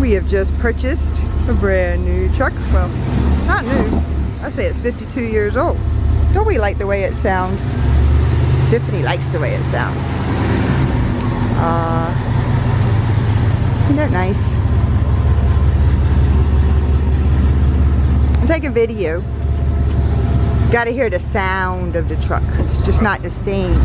We have just purchased a brand new truck. Well, not new. I say it's 52 years old. Don't we like the way it sounds? Tiffany likes the way it sounds. Isn't that nice? I'm taking video. Gotta hear the sound of the truck. It's just not the same.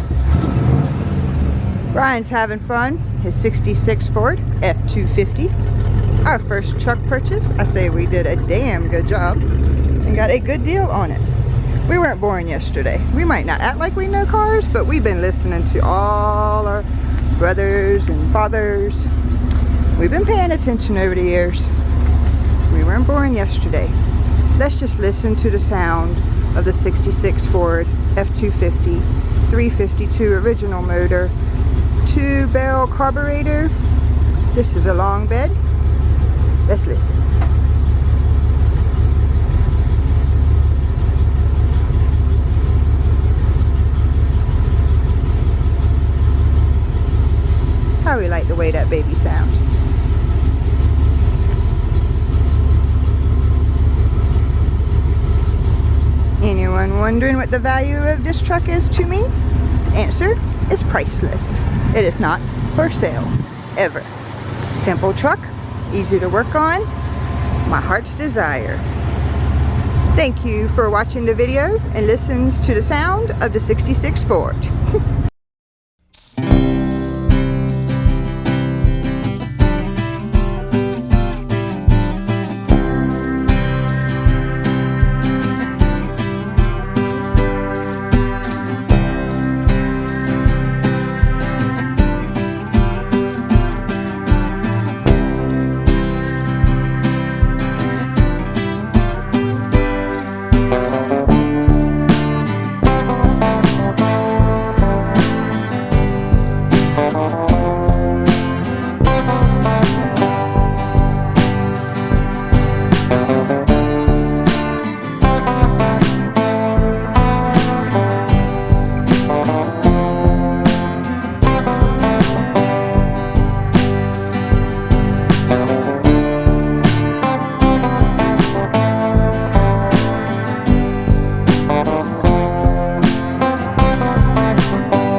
Brian's having fun. His 66 Ford F250. Our first truck purchase. I say we did a damn good job and got a good deal on it. We weren't born yesterday. We might not act like we know cars, but we've been listening to all our brothers and fathers. We've been paying attention over the years. We weren't born yesterday. Let's just listen to the sound of the 66 Ford F250 352 original motor, 2-barrel carburetor. This is a long bed. Let's listen. How we like the way that baby sounds. Anyone wondering what the value of this truck is to me? Answer is priceless. It is not for sale, ever. Simple truck, easy to work on, my heart's desire. Thank you for watching the video and listens to the sound of the 66 Ford.